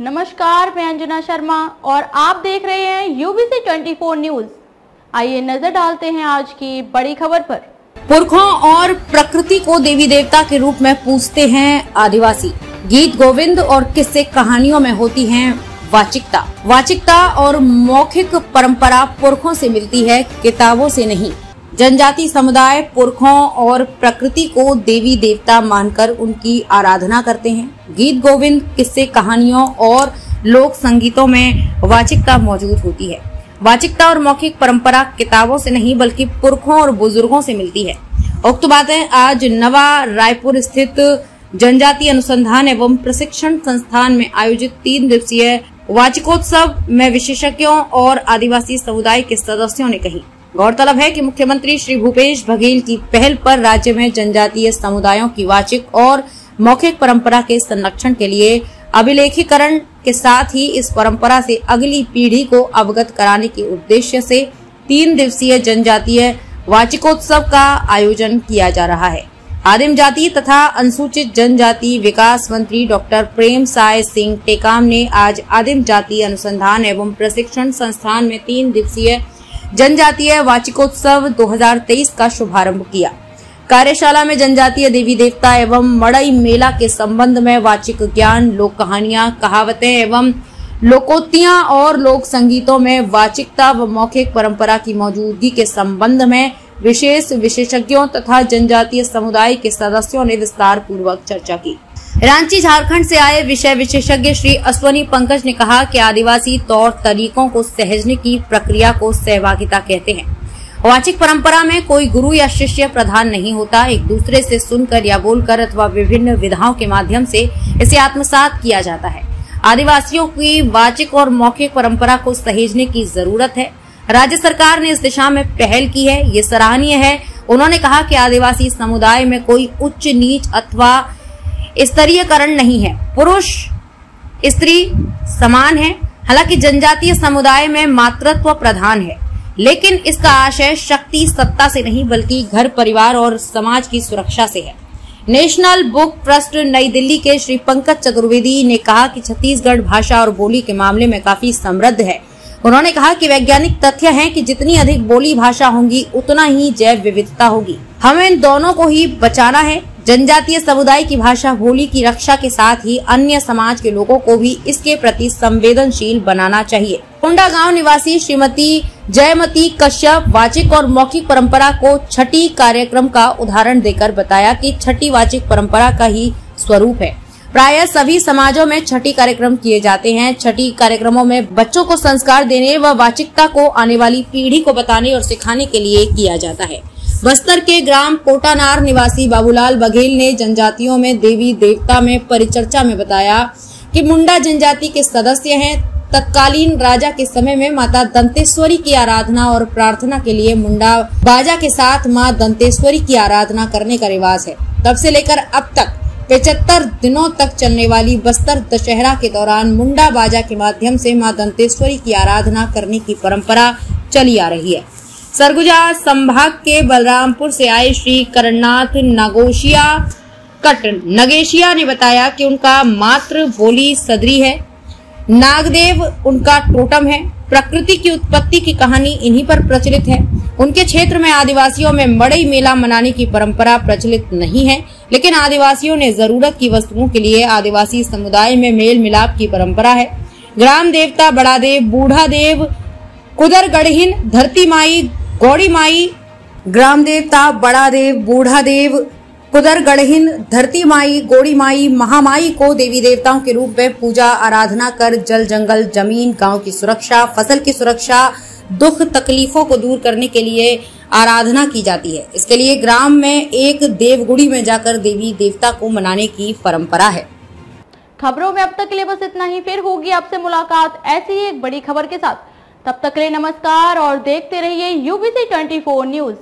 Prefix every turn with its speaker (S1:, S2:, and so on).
S1: नमस्कार, मैं अंजना शर्मा और आप देख रहे हैं यूबीसी 24 न्यूज। आइए नजर डालते हैं आज की बड़ी खबर पर।
S2: पुरखों और प्रकृति को देवी देवता के रूप में पूजते हैं आदिवासी। गीत गोविंद और किस्से कहानियों में होती है वाचिकता और मौखिक परंपरा पुरखों से मिलती है, किताबों से नहीं। जनजाति समुदाय पुरखों और प्रकृति को देवी देवता मानकर उनकी आराधना करते हैं। गीत गोविंद, किस्से कहानियों और लोक संगीतों में वाचिकता मौजूद होती है। वाचिकता और मौखिक परंपरा किताबों से नहीं बल्कि पुरखों और बुजुर्गों से मिलती है। उक्त बातें आज नवा रायपुर स्थित जनजाति अनुसंधान एवं प्रशिक्षण संस्थान में आयोजित 3 दिवसीय वाचिकोत्सव में विशेषज्ञों और आदिवासी समुदाय के सदस्यों ने कही। गौरतलब है कि मुख्यमंत्री श्री भूपेश बघेल की पहल पर राज्य में जनजातीय समुदायों की वाचिक और मौखिक परंपरा के संरक्षण के लिए अभिलेखीकरण के साथ ही इस परंपरा से अगली पीढ़ी को अवगत कराने के उद्देश्य से 3 दिवसीय जनजातीय वाचिकोत्सव का आयोजन किया जा रहा है। आदिम जाति तथा अनुसूचित जनजाति विकास मंत्री डॉक्टर प्रेम साय सिंह टेकाम ने आज आदिम जाति अनुसंधान एवं प्रशिक्षण संस्थान में 3 दिवसीय जनजातीय वाचिकोत्सव 2023 का शुभारंभ किया। कार्यशाला में जनजातीय देवी देवता एवं मड़ई मेला के संबंध में वाचिक ज्ञान, लोक कहानियां, कहावतें एवं लोकोक्तियां और लोक संगीतों में वाचिकता व मौखिक परंपरा की मौजूदगी के संबंध में विशेषज्ञों तथा जनजातीय समुदाय के सदस्यों ने विस्तार पूर्वक चर्चा की। रांची झारखंड से आए विषय विशेषज्ञ श्री अश्वनी पंकज ने कहा कि आदिवासी तौर तरीकों को सहेजने की प्रक्रिया को सहभागिता कहते हैं। वाचिक परंपरा में कोई गुरु या शिष्य प्रधान नहीं होता। एक दूसरे से सुनकर या बोलकर अथवा विभिन्न विधाओं के माध्यम से इसे आत्मसात किया जाता है। आदिवासियों की वाचिक और मौखिक परंपरा को सहेजने की जरूरत है। राज्य सरकार ने इस दिशा में पहल की है, ये सराहनीय है। उन्होंने कहा कि आदिवासी समुदाय में कोई उच्च नीच अथवा स्तरीयकरण नहीं है, पुरुष स्त्री समान है। हालांकि जनजातीय समुदाय में मातृत्व प्रधान है, लेकिन इसका आशय शक्ति सत्ता से नहीं बल्कि घर परिवार और समाज की सुरक्षा से है। नेशनल बुक ट्रस्ट नई दिल्ली के श्री पंकज चतुर्वेदी ने कहा कि छत्तीसगढ़ भाषा और बोली के मामले में काफी समृद्ध है। उन्होंने कहा कि वैज्ञानिक तथ्य है कि जितनी अधिक बोली भाषा होंगी उतना ही जैव विविधता होगी। हमें इन दोनों को ही बचाना है। जनजातीय समुदाय की भाषा बोली की रक्षा के साथ ही अन्य समाज के लोगों को भी इसके प्रति संवेदनशील बनाना चाहिए। मुंडा गांव निवासी श्रीमती जयमती कश्यप वाचिक और मौखिक परंपरा को छठी कार्यक्रम का उदाहरण देकर बताया कि छठी वाचिक परंपरा का ही स्वरूप है। प्रायः सभी समाजों में छठी कार्यक्रम किए जाते हैं। छठी कार्यक्रमों में बच्चों को संस्कार देने व वाचिकता को आने वाली पीढ़ी को बताने और सिखाने के लिए किया जाता है। बस्तर के ग्राम कोटानार निवासी बाबूलाल बघेल ने जनजातियों में देवी देवता में परिचर्चा में बताया कि मुंडा जनजाति के सदस्य हैं। तत्कालीन राजा के समय में माता दंतेश्वरी की आराधना और प्रार्थना के लिए मुंडा बाजा के साथ मां दंतेश्वरी की आराधना करने का रिवाज है। तब से लेकर अब तक 75 दिनों तक चलने वाली बस्तर दशहरा के दौरान मुंडा बाजा के माध्यम से मां दंतेश्वरी की आराधना करने की परंपरा चली आ रही है। सरगुजा संभाग के बलरामपुर से आए श्री करनाथ नगेशिया ने बताया कि उनका मातृ बोली सदरी है। नागदेव उनका टोटम है। प्रकृति की उत्पत्ति की कहानी इन्हीं पर प्रचलित है। उनके क्षेत्र में आदिवासियों में मड़ई मेला मनाने की परंपरा प्रचलित नहीं है, लेकिन आदिवासियों ने जरूरत की वस्तुओं के लिए आदिवासी समुदाय में मेल मिलाप की परंपरा है। ग्राम देवता बड़ा देव, बूढ़ा देव, कुदर गढ़हिन, धरती माई, गौड़ी माई, ग्राम देवता बड़ा देव, बूढ़ा देव, कुदर गढ़हिन, धरती माई, गौड़ी माई, महामाई को देवी देवताओं के रूप में पूजा आराधना कर जल जंगल जमीन गांव की सुरक्षा, फसल की सुरक्षा, दुख तकलीफों को दूर करने के लिए आराधना की जाती है। इसके लिए ग्राम में एक देवगुड़ी में जाकर देवी देवता को मनाने की परंपरा है।
S1: खबरों में अब तक के लिए बस इतना ही। फिर होगी आपसे मुलाकात ऐसी ही एक बड़ी खबर के साथ। तब तक के लिए नमस्कार और देखते रहिए यूबीसी 24 न्यूज।